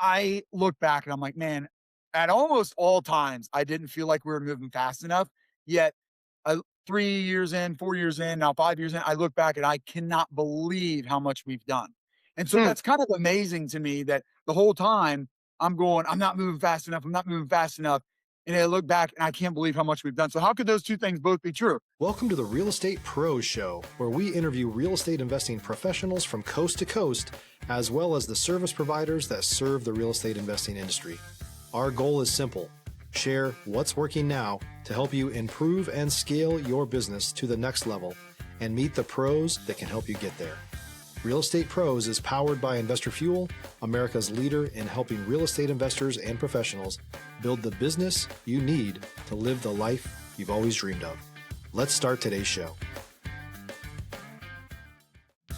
I look back and I'm like, man, at almost all times, I didn't feel like we were moving fast enough. Yet, 3 years in, 4 years in, now 5 years in, I look back and I cannot believe how much we've done. And so Mm. that's kind of amazing to me that the whole time I'm going, I'm not moving fast enough. I'm not moving fast enough. And I look back and I can't believe how much we've done. So how could those two things both be true? Welcome to the Real Estate Pros Show, where we interview real estate investing professionals from coast to coast, as well as the service providers that serve the real estate investing industry. Our goal is simple: share what's working now to help you improve and scale your business to the next level and meet the pros that can help you get there. Real Estate Pros is powered by Investor Fuel, America's leader in helping real estate investors and professionals build the business you need to live the life you've always dreamed of. Let's start today's show.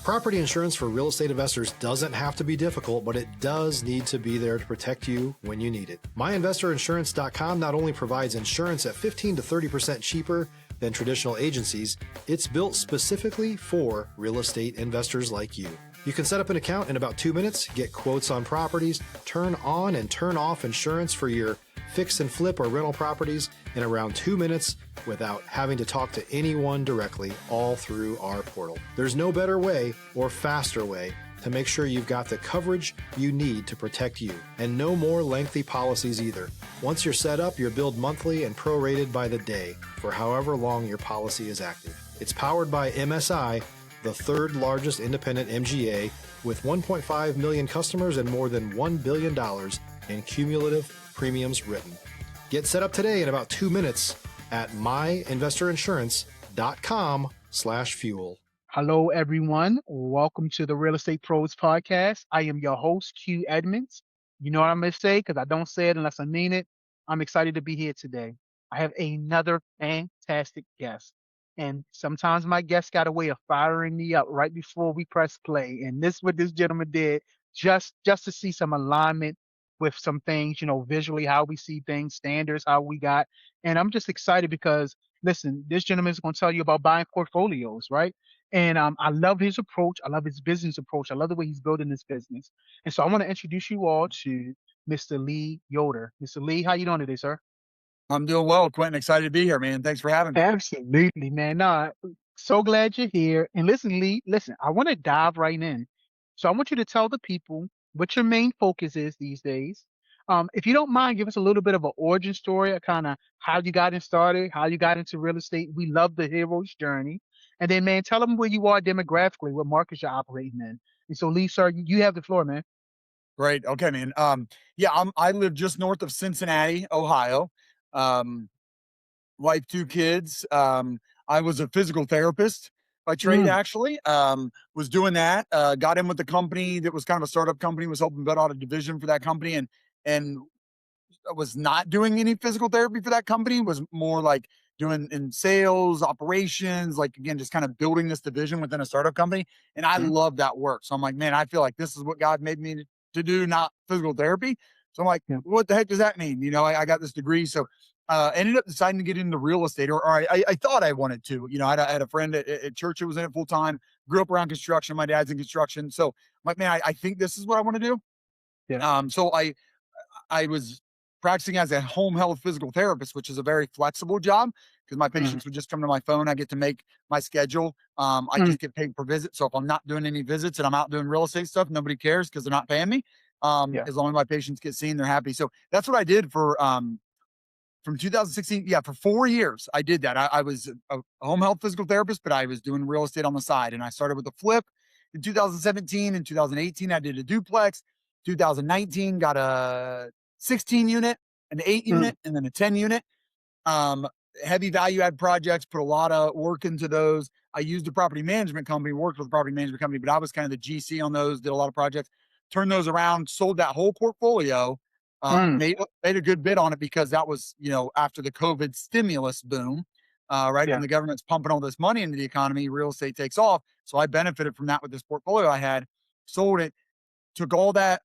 Property insurance for real estate investors doesn't have to be difficult, but it does need to be there to protect you when you need it. MyInvestorInsurance.com not only provides insurance at 15 to 30% cheaper than traditional agencies, it's built specifically for real estate investors like you. You can set up an account in about 2 minutes, get quotes on properties, turn on and turn off insurance for your fix and flip or rental properties in around 2 minutes without having to talk to anyone directly, all through our portal. There's no better way or faster way to make sure you've got the coverage you need to protect you, and no more lengthy policies either. Once you're set up, you're billed monthly and prorated by the day for however long your policy is active. It's powered by MSI, the third largest independent MGA, with 1.5 million customers and more than $1 billion in cumulative premiums written. Get set up today in about 2 minutes at myinvestorinsurance.com/fuel. Hello, everyone. Welcome to the Real Estate Pros Podcast. I am your host, Q Edmonds. You know what I'm going to say because I don't say it unless I mean it. I'm excited to be here today. I have another fantastic guest. And sometimes my guests got a way of firing me up right before we press play. And this is what this gentleman did just to see some alignment with some things, visually, how we see things, standards, how we got. And I'm just excited because, listen, this gentleman is going to tell you about buying portfolios, right? And I love his approach. I love his business approach. I love the way he's building his business. And so I want to introduce you all to Mr. Lee Yoder. Mr. Lee, how you doing today, sir? I'm doing well, Quentin. Excited to be here, man. Thanks for having me. Absolutely, man. No, so glad you're here. And listen, Lee, listen, I want to dive right in. So I want you to tell the people what your main focus is these days. If you don't mind, give us a little bit of an origin story, of kind of how you got in started, how you got into real estate. We love the hero's journey. And then, man, tell them where you are demographically, what markets you're operating in. And so, Lee, sir, you have the floor, man. Great. Okay, man. Yeah, I live just north of Cincinnati, Ohio. Um, Wife, 2 kids. I was a physical therapist by trade, Mm, actually. Was doing that. Got in with the company that was kind of a startup company. Was helping build out a division for that company, and was not doing any physical therapy for that company. Was more like doing in sales, operations, like again, just kind of building this division within a startup company. And I mm, love that work. So I'm like, man, I feel like this is what God made me to do, not physical therapy. So I'm like, yeah. what the heck does that mean? I got this degree. So ended up deciding to get into real estate, or I thought I wanted to. I had a friend at church who was in it full time, grew up around construction. My dad's in construction. So I'm like, man, I think this is what I want to do. Yeah. So I was practicing as a home health physical therapist, which is a very flexible job because my Mm, patients would just come to my phone. I get to make my schedule. I mm, just get paid per visit. So if I'm not doing any visits and I'm out doing real estate stuff, nobody cares because they're not paying me. yeah. As long as my patients get seen, they're happy. So that's what I did for from 2016. Yeah, for 4 years, I did that. I was a home health physical therapist, but I was doing real estate on the side. And I started with a flip in 2017. In 2018, I did a duplex. 2019, got a 16 unit, an 8 Mm, unit, and then a 10 unit. Um, Heavy value add projects, put a lot of work into those. I used a property management company, worked with a property management company, but I was kind of the GC on those, did a lot of projects, turned those around, sold that whole portfolio, mm, made a good bit on it because that was, after the COVID stimulus boom, right? When yeah. the government's pumping all this money into the economy, real estate takes off. So I benefited from that with this portfolio I had, sold it, took all that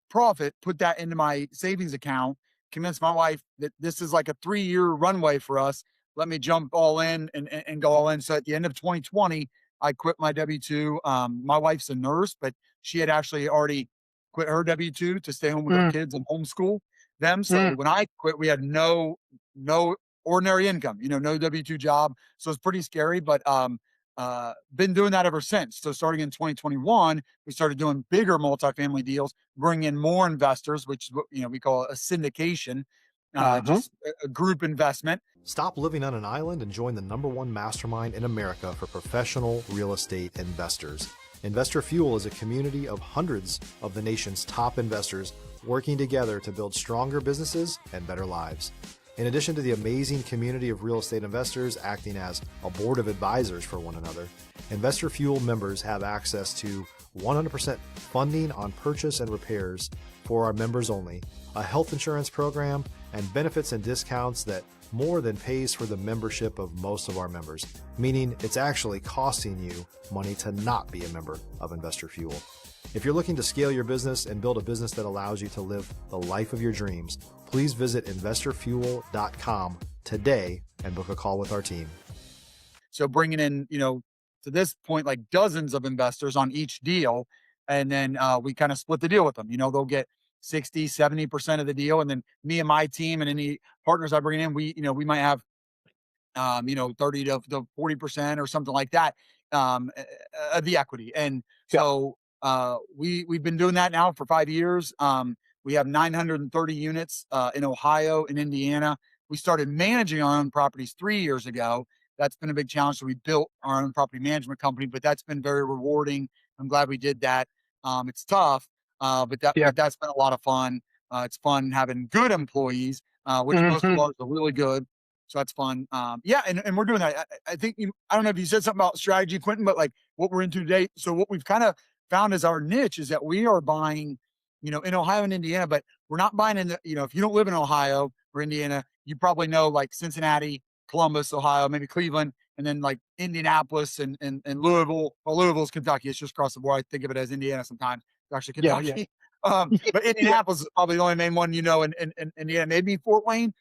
profit, put that into my savings account, convinced my wife that this is like a 3-year runway for us. Let me jump all in and go all in. So at the end of 2020, I quit my W 2. My wife's a nurse, but she had actually already quit her W-2 to stay home with our mm, kids and homeschool them. So mm. when I quit, we had no ordinary income, no W-2 job. So it's pretty scary, but been doing that ever since. So starting in 2021, we started doing bigger multifamily deals, bring in more investors, which is what we call a syndication, Uh-huh. just a group investment. Stop living on an island and join the #1 mastermind in America for professional real estate investors. Investor Fuel is a community of hundreds of the nation's top investors working together to build stronger businesses and better lives. In addition to the amazing community of real estate investors acting as a board of advisors for one another, Investor Fuel members have access to 100% funding on purchase and repairs for our members only, a health insurance program, and benefits and discounts that more than pays for the membership of most of our members, meaning it's actually costing you money to not be a member of Investor Fuel. If you're looking to scale your business and build a business that allows you to live the life of your dreams, please visit investorfuel.com today and book a call with our team. So bringing in, to this point, like dozens of investors on each deal. And then we kind of split the deal with them. They'll get 60, 70% of the deal. And then me and my team and any partners I bring in, we might have 30 to 40% or something like that, of the equity. And Yeah. so we've been doing that now for 5 years. We have 930 units in Ohio and Indiana. We started managing our own properties 3 years ago. That's been a big challenge. So we built our own property management company, but that's been very rewarding. I'm glad we did that. It's tough, Yeah. but that's been a lot of fun. It's fun having good employees, which most of Mhm. ours are really good. So that's fun. Yeah, and we're doing that. I think I don't know if you said something about strategy, Quentin, but like what we're into today. So what we've kind of found as our niche is that we are buying, in Ohio and Indiana, but we're not buying in the, if you don't live in Ohio or Indiana, you probably know like Cincinnati, Columbus, Ohio, maybe Cleveland, and then like Indianapolis and Louisville. Well, Louisville's Kentucky. It's just across the board. I think of it as Indiana sometimes. It's actually Yeah, yeah. Kentucky. But Yeah. Indianapolis is probably the only main one, in Indiana, maybe Fort Wayne.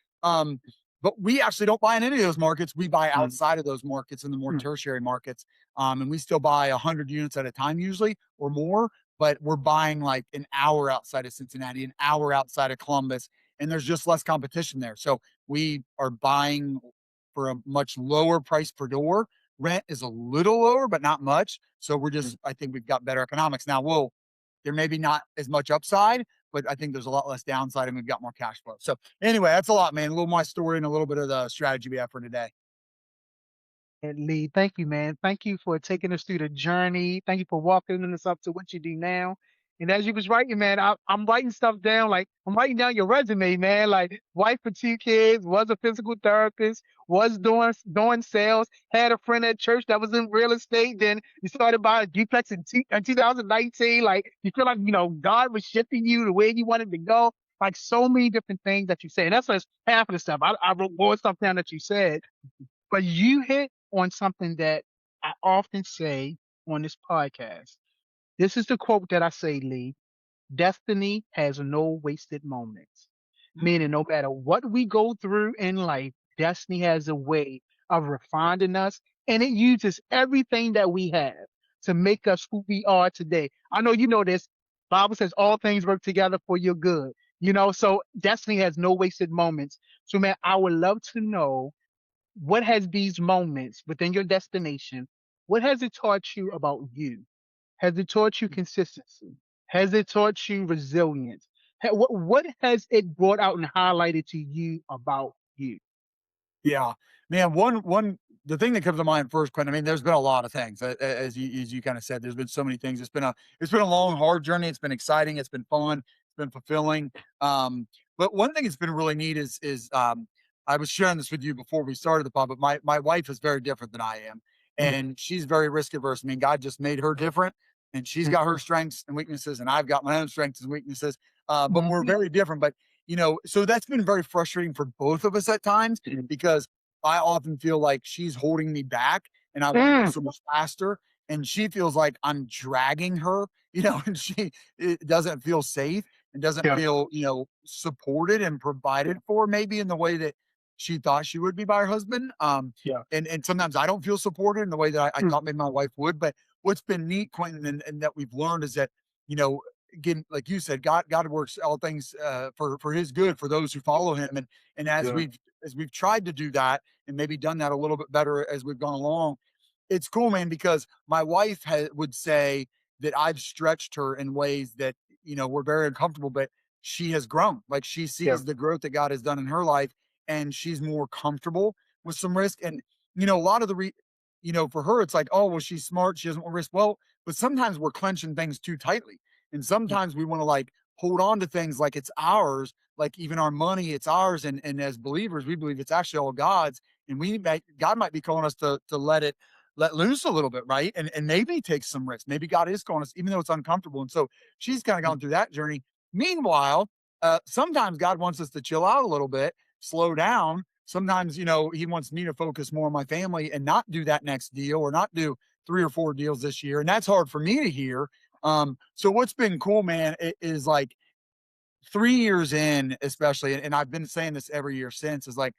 But we actually don't buy in any of those markets. We buy Mm, outside of those markets in the more mm, tertiary markets. And we still buy 100 units at a time usually or more, but we're buying like an hour outside of Cincinnati, an hour outside of Columbus, and there's just less competition there. So we are buying for a much lower price per door. Rent is a little lower, but not much. So mm. I think we've got better economics. Now, there may be not as much upside, but I think there's a lot less downside and we've got more cash flow. So anyway, that's a lot, man. A little my story and a little bit of the strategy we have for today. And Lee, thank you, man. Thank you for taking us through the journey. Thank you for walking us up to what you do now. And as you was writing, man, I'm writing stuff down. Like I'm writing down your resume, man. Like wife for 2 kids, was a physical therapist, was doing sales, had a friend at church that was in real estate. Then you started buying a duplex in 2019. Like you feel like God was shifting you to where you wanted to go. Like so many different things that you said. And that's just half of the stuff. I wrote more stuff down that you said. But you hit on something that I often say on this podcast. This is the quote that I say, Lee. Destiny has no wasted moments. Meaning, no matter what we go through in life, destiny has a way of refining us, and it uses everything that we have to make us who we are today. I know you know this. Bible says all things work together for your good. So destiny has no wasted moments. So, man, I would love to know what has these moments within your destination, what has it taught you about you? Has it taught you consistency? Has it taught you resilience? What has it brought out and highlighted to you about you? Yeah, man. The thing that comes to mind first, Quentin. I mean, there's been a lot of things, as you kind of said. There's been so many things. It's been a long, hard journey. It's been exciting. It's been fun. It's been fulfilling. But one thing that's been really neat is I was sharing this with you before we started the pod, but my wife is very different than I am, Mm, and she's very risk averse. I mean, God just made her different, and she's mm, got her strengths and weaknesses, and I've got my own strengths and weaknesses. But we're mhm, very different. But so that's been very frustrating for both of us at times because I often feel like she's holding me back and I want to go mm. so much faster. And she feels like I'm dragging her, and it doesn't feel safe and doesn't Yeah, feel, supported and provided for maybe in the way that she thought she would be by her husband. yeah. And sometimes I don't feel supported in the way that I Mm, thought maybe my wife would. But what's been neat, Quentin, and that we've learned is that, you know, again, like you said, God works all things for His good for those who follow Him, and Yeah. as we've tried to do that and maybe done that a little bit better as we've gone along, it's cool, man. Because my wife would say that I've stretched her in ways that were very uncomfortable, but she has grown. Like she Yeah. sees the growth that God has done in her life, and she's more comfortable with some risk. And a lot of for her, it's like, oh well, she's smart, she doesn't want risk. Well, but sometimes we're clenching things too tightly. And Mm. sometimes we want to like hold on to things like it's ours, like even our money, it's ours. And as believers, we believe it's actually all God's. And God might be calling us to let loose a little bit, right? And maybe take some risks. Maybe God is calling us, even though it's uncomfortable. And so she's kind of Mm. gone through that journey. Meanwhile, sometimes God wants us to chill out a little bit, slow down. Sometimes, He wants me to focus more on my family and not do that next deal or not do 3 or 4 deals this year. And that's hard for me to hear. So what's been cool, man, is like 3 years in, especially, and I've been saying this every year since, is like,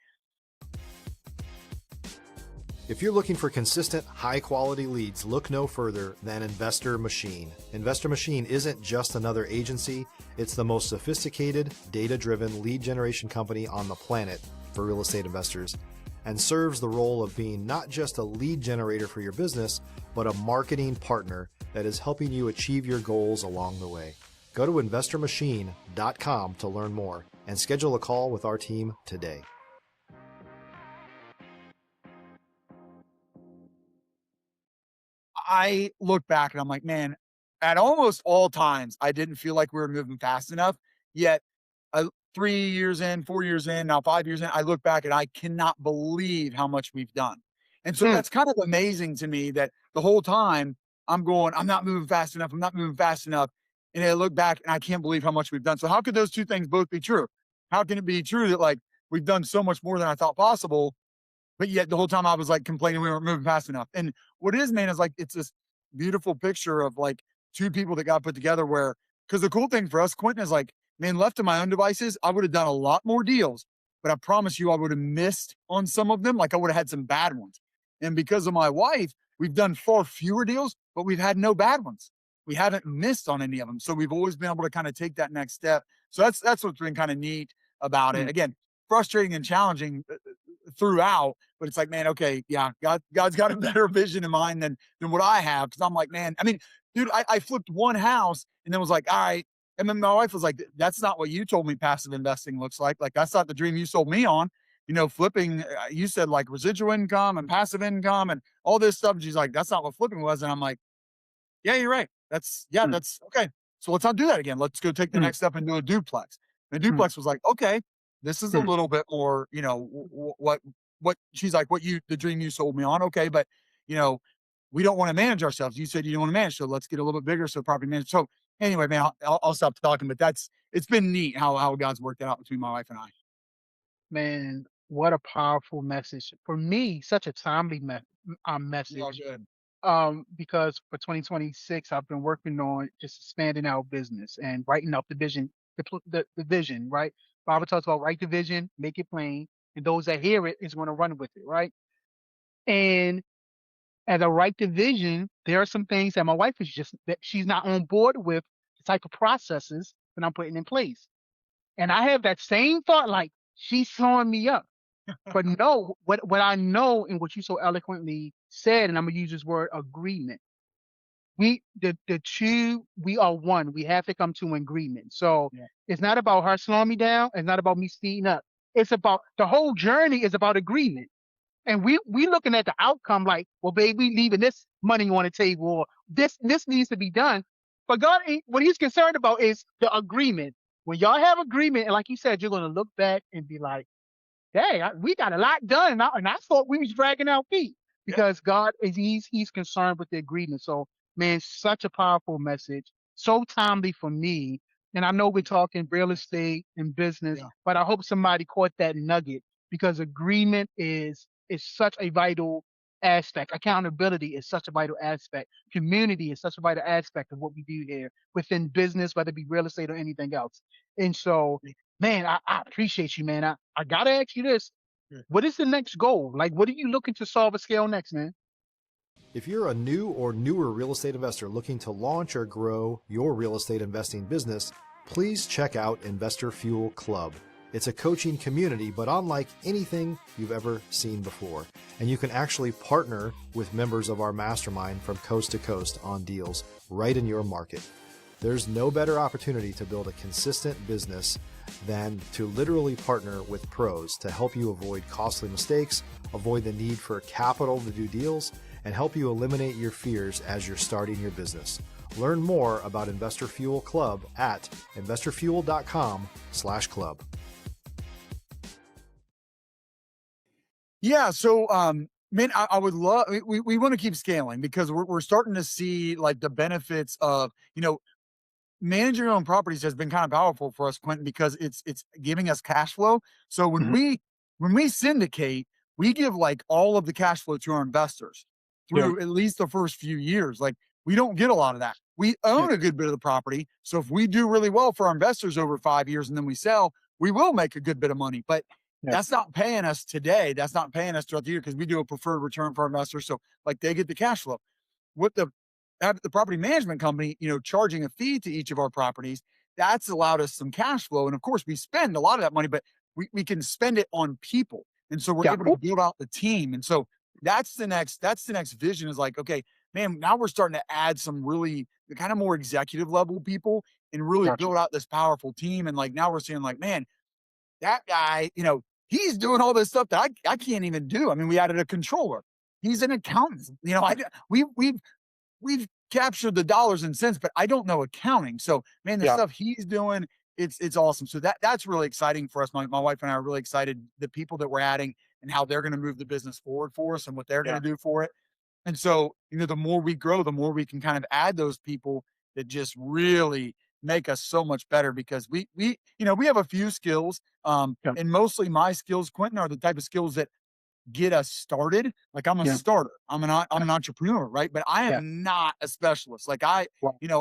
If you're looking for consistent, high-quality leads, look no further than Investor Machine. Investor Machine isn't just another agency, it's the most sophisticated, data-driven lead generation company on the planet for real estate investors, and serves the role of being not just a lead generator for your business, but a marketing partner that is helping you achieve your goals along the way. Go to investormachine.com to learn more and schedule a call with our team today. I look back and I'm like, man, at almost all times, I didn't feel like we were moving fast enough. Yet, 3 years in, 4 years in, now 5 years in, I look back and I cannot believe how much we've done. And so Mm. that's kind of amazing to me that the whole time I'm going, I'm not moving fast enough. I'm not moving fast enough. And I look back and I can't believe how much we've done. So how could those two things both be true? How can it be true that like we've done so much more than I thought possible, but yet the whole time I was like complaining we weren't moving fast enough? And what it is, man, is like it's this beautiful picture of like two people that got put together where, because the cool thing for us, Quentin, is like, man, left to my own devices, I would have done a lot more deals, but I promise you I would have missed on some of them. Like I would have had some bad ones. And because of my wife, we've done far fewer deals, but we've had no bad ones. We haven't missed on any of them. So we've always been able to kind of take that next step. So that's what's been kind of neat about it. Mm. Again, frustrating and challenging throughout, but it's like, man, okay, yeah, God's got a better vision in mind than what I have. Cause I'm like, man, I mean, dude, I flipped one house and then was like, all right. And then my wife was like, that's not what you told me passive investing looks like. Like, that's not the dream you sold me on. Flipping, you said like residual income and passive income and all this stuff. And she's like, that's not what flipping was. And I'm like, yeah, you're right. Mm. That's okay. So let's not do that again. Let's go take the Mm. next step and do a duplex. And the Mm. duplex was like, okay, this is a Mm. little bit more, what she's like, the dream you sold me on. Okay. But, you know, we don't want to manage ourselves. You said you don't want to manage. So let's get a little bit bigger. So property manage. So anyway, man, I'll stop talking, but it's been neat how God's worked it out between my wife and I. Man, what a powerful message. For me, such a timely Yeah, message. good. Because for 2026, I've been working on just expanding our business and writing up the vision, the vision, right? Bible talks about write the vision, make it plain, and those that hear it is going to run with it, right? And as I write the vision, there are some things that my wife is just that she's not on board with the type of processes that I'm putting in place. And I have that same thought, like she's showing me up. But no, what I know and what you so eloquently said, and I'm gonna use this word agreement. The two, we are one. We have to come to an agreement. So Yeah. it's not about her slowing me down. It's not about me speeding up. It's about the whole journey is about agreement. And we looking at the outcome like, well, babe, we leaving this money on the table, or this needs to be done. But God ain't what He's concerned about is the agreement. When y'all have agreement, and like you said, you're gonna look back and be like, hey, we got a lot done, and I thought we was dragging our feet Yeah. because God is He's concerned with the agreement. So, man, such a powerful message, so timely for me. And I know we're talking real estate and business, Yeah. but I hope somebody caught that nugget because agreement is such a vital aspect. Accountability is such a vital aspect. Community is such a vital aspect of what we do here within business, whether it be real estate or anything else. And so, man, I appreciate you, man. I gotta ask you this. Yeah. What is the next goal? Like, what are you looking to solve a scale next, man? If you're a new or newer real estate investor looking to launch or grow your real estate investing business, please check out Investor Fuel Club. It's a coaching community, but unlike anything you've ever seen before. And you can actually partner with members of our mastermind from coast to coast on deals right in your market. There's no better opportunity to build a consistent business than to literally partner with pros to help you avoid costly mistakes, avoid the need for capital to do deals, and help you eliminate your fears as you're starting your business. Learn more about Investor Fuel Club at investorfuel.com/club. Yeah. So, man, I would love, we want to keep scaling because we're starting to see like the benefits of, managing your own properties has been kind of powerful for us, Quentin, because it's giving us cash flow. So Mhm. when we syndicate, we give like all of the cash flow to our investors Yeah. through at least the first few years. Like we don't get a lot of that. We Yeah. own a good bit of the property. So if we do really well for our investors over 5 years and then we sell, we will make a good bit of money. But Yeah. that's not paying us today. That's not paying us throughout the year because we do a preferred return for our investors. So like they get the cash flow. With the property management company, charging a fee to each of our properties, that's allowed us some cash flow. And of course, we spend a lot of that money, but we can spend it on people. And so we're Yeah. able to build out the team. And so that's the next vision is like, okay, man, now we're starting to add some really kind of more executive level people and really Gotcha. build out this powerful team. And like now we're seeing like, man, that guy, he's doing all this stuff that I can't even do. I mean, we added a controller. He's an accountant. We've captured the dollars and cents, but I don't know accounting. So, man, the Yeah. stuff he's doing, it's awesome. So that's really exciting for us. My wife and I are really excited the people that we're adding and how they're going to move the business forward for us and what they're Yeah. going to do for it. And so, the more we grow, the more we can kind of add those people that just really make us so much better because we have a few skills. Yeah. And mostly my skills, Quentin, are the type of skills that get us started. Like I'm a Yeah. starter. I'm Yeah. an entrepreneur, right? But I Yeah. am not a specialist. Like Wow.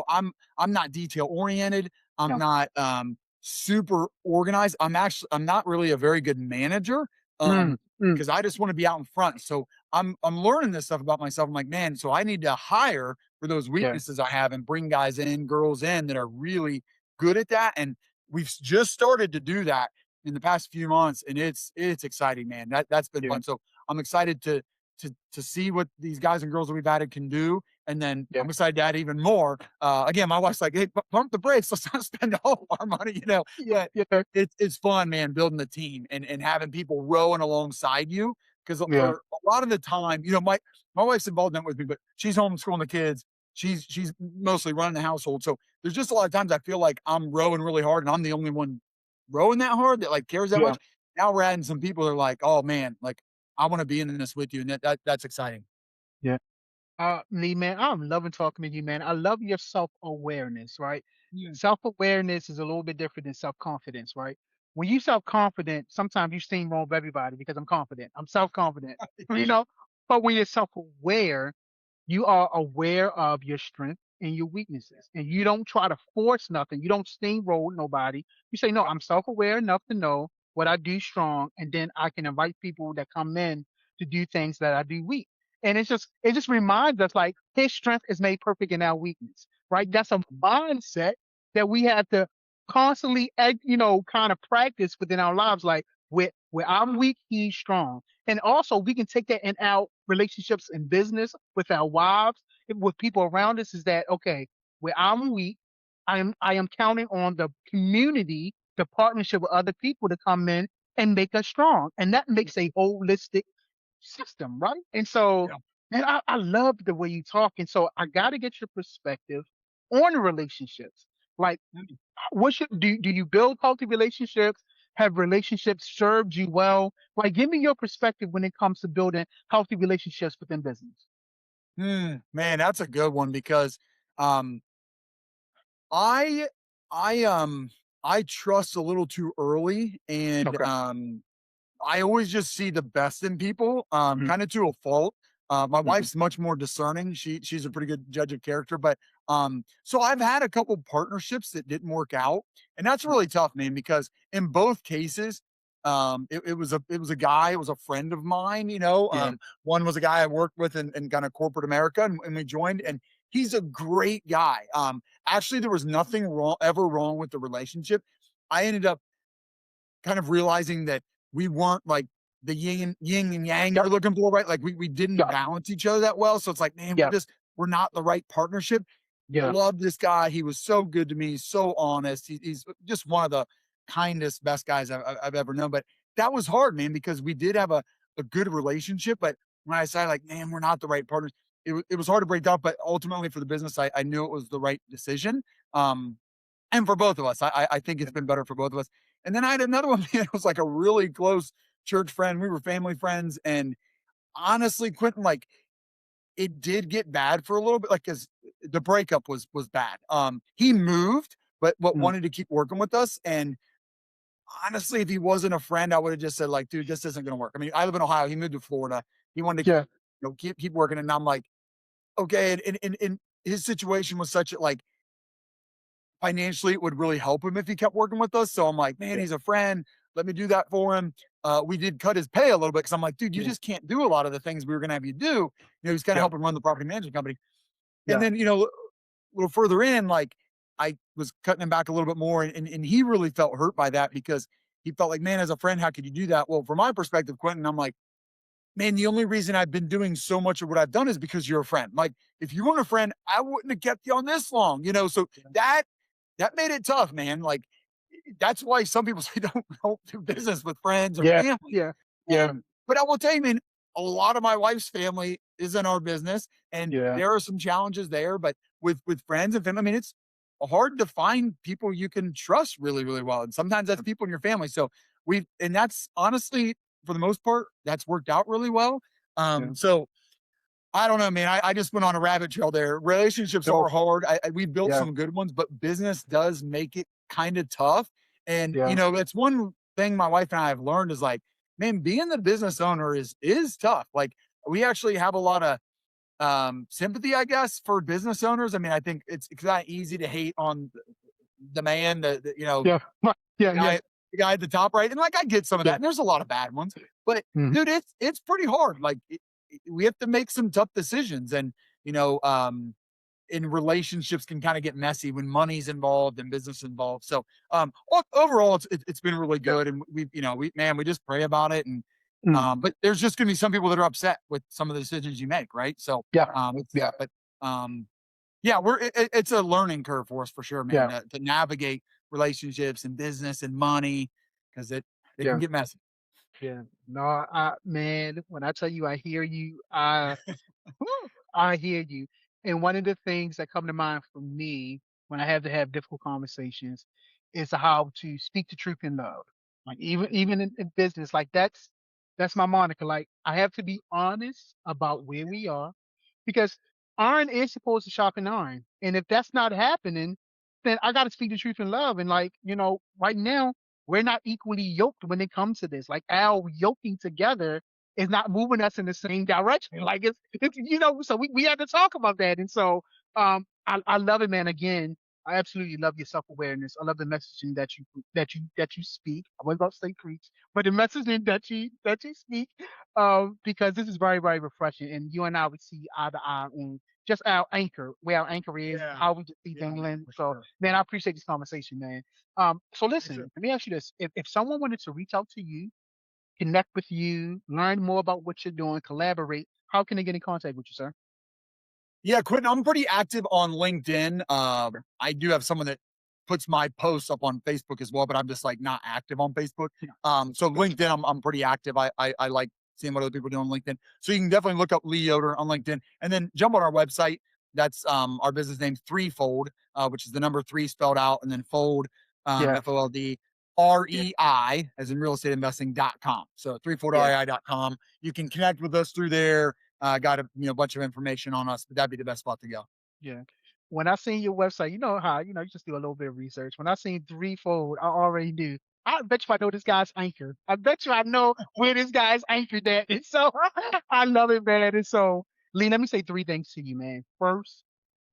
I'm not detail oriented. I'm Yeah. not super organized. I'm not really a very good manager. Mm. Mm. Because I just want to be out in front. So I'm learning this stuff about myself. I'm like, man, so I need to hire for those Yeah. weaknesses I have and bring guys in, girls in that are really good at that. And we've just started to do that in the past few months, and it's exciting, man. That's been Yeah. fun. So I'm excited to see what these guys and girls that we've added can do, and then Yeah. I'm excited to add even more. Again, my wife's like, "Hey, pump the brakes. Let's not spend all of our money." Yeah. But Yeah. it's fun, man, building the team and having people rowing alongside you. Because Yeah. for a lot of the time, my wife's involved in it with me, but she's homeschooling the kids. She's mostly running the household. So there's just a lot of times I feel like I'm rowing really hard and I'm the only one rowing that hard that like cares that Yeah. much. Now we're adding some people that are like, oh man, like I want to be in this with you. And that's exciting. Yeah. Lee, man, I'm loving talking with you, man. I love your self-awareness, right? Yeah. Self-awareness is a little bit different than self-confidence, right? When you self-confident, sometimes you steamroll everybody because I'm confident. I'm self-confident, you know. But when you're self-aware, you are aware of your strength and your weaknesses, and you don't try to force nothing. You don't steamroll nobody. You say, no, I'm self-aware enough to know what I do strong, and then I can invite people that come in to do things that I do weak. And it just reminds us like his strength is made perfect in our weakness, right? That's a mindset that we have to constantly, kind of practice within our lives. Like where I'm weak, he's strong. And also we can take that in our relationships in business with our wives, with people around us, is that okay, where I'm weak, I am counting on the community, the partnership with other people to come in and make us strong. And that makes a holistic system, right? And so, Yeah. man, I love the way you talk. And so I gotta get your perspective on relationships. Like what should do you build healthy relationships? Have relationships served you well? Like, give me your perspective when it comes to building healthy relationships within business. Man, that's a good one because um I I trust a little too early and Okay. I always just see the best in people, Mhm. kind of to a fault. My Mhm. wife's much more discerning. She's a pretty good judge of character, but so I've had a couple partnerships that didn't work out, and that's Mhm. really tough, man, because in both cases, It was a guy, it was a friend of mine, you know. Yeah. One was a guy I worked with in kind of corporate America, and we joined, and he's a great guy. Actually, there was nothing wrong with the relationship. I ended up kind of realizing that we weren't like the yin and yang Yep. you're looking for, right? Like we didn't Yep. balance each other that well. So it's like, man, Yep. we're not the right partnership. Yeah. Love this guy. He was so good to me, so honest. He's just one of the kindest, best guys I've ever known. But that was hard, man, because we did have a good relationship. But when I decided, like, man, we're not the right partners, it was hard to break down. But ultimately, for the business, I knew it was the right decision. And for both of us, I think it's been better for both of us. And then I had another one, man, it was like a really close church friend. We were family friends. And honestly, Quentin, like, it did get bad for a little bit, like, cause the breakup was bad. He moved, but Mm. wanted to keep working with us. And honestly, if he wasn't a friend, I would have just said, like, dude, this isn't gonna work. I mean, I live in Ohio. He moved to Florida. He wanted to, Yeah. keep working. And I'm like, okay. And his situation was such that, like, financially, it would really help him if he kept working with us. So I'm like, man, Yeah. he's a friend. Let me do that for him. We did cut his pay a little bit because I'm like, dude, you Yeah. just can't do a lot of the things we were gonna have you do. He's kind of Yeah. helping run the property management company. And Yeah. then, a little further in, like, I was cutting him back a little bit more, and he really felt hurt by that because he felt like, man, as a friend, how could you do that? Well, from my perspective, Quentin, I'm like, man, the only reason I've been doing so much of what I've done is because you're a friend. Like, if you weren't a friend, I wouldn't have kept you on this long. So Yeah. that made it tough, man. Like, that's why some people say don't do business with friends or Yeah. family. Yeah. Yeah. But I will tell you, man, a lot of my wife's family is in our business, and Yeah. there are some challenges there. But with friends and family, I mean, it's hard to find people you can trust really, really well. And sometimes that's people in your family. So and that's honestly, for the most part, that's worked out really well. Yeah. So I don't know, man. I just went on a rabbit trail there. Relationships No. are hard. We built Yeah. some good ones, but business does make it kind of tough. And Yeah. that's one thing my wife and I have learned is, like, man, being the business owner is tough. Like, we actually have a lot of sympathy, I guess, for business owners. I mean, I think it's kind of easy to hate on the man, Yeah. Yeah. the Yeah. guy, the guy at the top right. And, like, I get some of that. Yeah. And there's a lot of bad ones, but Mhm. dude, it's pretty hard. Like, we have to make some tough decisions. And, you know, in relationships can kind of get messy when money's involved and business involved. So, overall, it's been really Yeah. good. And we just pray about it. And, Mm. but there's just going to be some people that are upset with some of the decisions you make. Right. So, Yeah. it's Yeah. that, but, yeah, it's a learning curve for us for sure, man, Yeah. to navigate relationships and business and money, because it can Yeah. get messy. Yeah. No, man, when I tell you I hear you, whew, I hear you. And one of the things that come to mind for me when I have to have difficult conversations is how to speak the truth in love. Like, even in business, like that's my moniker. Like, I have to be honest about where we are, because iron is supposed to sharpen iron. And if that's not happening, then I got to speak the truth in love. And, like, right now, we're not equally yoked when it comes to this. Like, our yoking together is not moving us in the same direction. Like, so we had to talk about that. And so, I love it, man. Again, I absolutely love your self-awareness. I love the messaging that you speak. I wasn't about to say preach, but the messaging that you speak, because this is very, very refreshing. And you and I would see eye to eye on just our anchor, where our anchor is, Yeah. how we just see Yeah, things. And for so, sure. man, I appreciate this conversation, man. So For listen, sure. let me ask you this. If someone wanted to reach out to you, connect with you, learn more about what you're doing, collaborate, how can they get in contact with you, sir? Yeah, Quentin, I'm pretty active on LinkedIn. I do have someone that puts my posts up on Facebook as well, but I'm just, like, not active on Facebook. Yeah. So LinkedIn, I'm pretty active. I like seeing what other people do on LinkedIn. So you can definitely look up Lee Yoder on LinkedIn, and then jump on our website. That's our business name, Threefold, which is the number three spelled out, and then fold, Yeah. FOLD. REI, as in real estate investing.com. So Yeah. threefoldrei.com. You can connect with us through there. Got a bunch of information on us, but that'd be the best spot to go. Yeah. When I seen your website, you know how, you just do a little bit of research. When I seen threefold, I already knew. I bet you I know this guy's anchor. I bet you I know where this guy's anchored at. And so I love it, man. And so, Lee, let me say three things to you, man. First,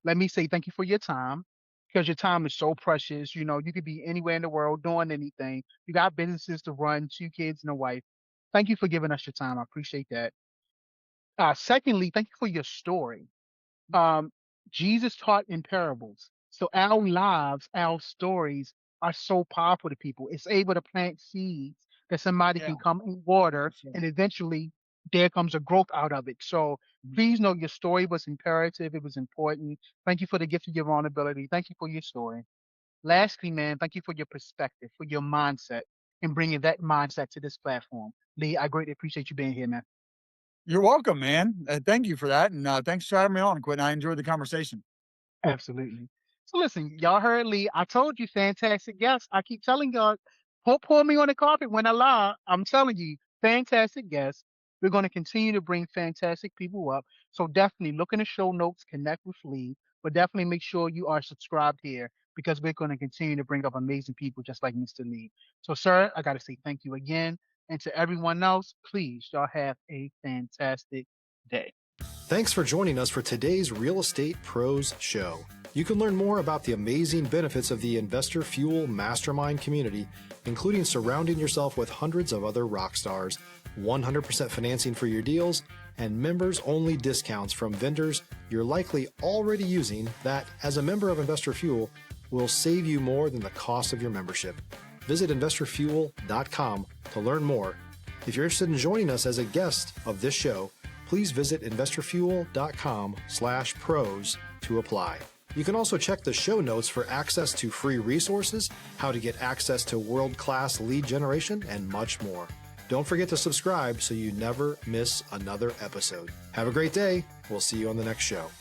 let me say thank you for your time. because your time is so precious. You know, you could be anywhere in the world doing anything. You got businesses to run, 2 kids and a wife. Thank you for giving us your time. I appreciate that. Secondly, thank you for your story. um, Jesus taught in parables. So our lives, our stories are so powerful to people. It's able to plant seeds that somebody Yeah, can come and water, for sure. and eventually there comes a growth out of it. So Mhm. please know your story was imperative. It was important. Thank you for the gift of your vulnerability. Thank you for your story. Lastly, man, thank you for your perspective, for your mindset, and bringing that mindset to this platform. Lee, I greatly appreciate you being here, man. You're welcome, man. Thank you for that, and thanks for having me on, Quinn. I enjoyed the conversation. Absolutely. So listen, y'all heard Lee. I told you, fantastic guest. I keep telling y'all, pour me on the carpet when I lie. I'm telling you, fantastic guest. We're going to continue to bring fantastic people up. So definitely look in the show notes, connect with Lee, but definitely make sure you are subscribed here because we're going to continue to bring up amazing people just like Mr. Lee. So, sir, I got to say thank you again. And to everyone else, please, y'all have a fantastic day. Thanks for joining us for today's Real Estate Pros Show. You can learn more about the amazing benefits of the Investor Fuel Mastermind community, including surrounding yourself with hundreds of other rock stars, 100% financing for your deals, and members-only discounts from vendors you're likely already using that, as a member of Investor Fuel, will save you more than the cost of your membership. Visit investorfuel.com to learn more. If you're interested in joining us as a guest of this show, please visit investorfuel.com/pros to apply. You can also check the show notes for access to free resources, how to get access to world-class lead generation, and much more. Don't forget to subscribe so you never miss another episode. Have a great day. We'll see you on the next show.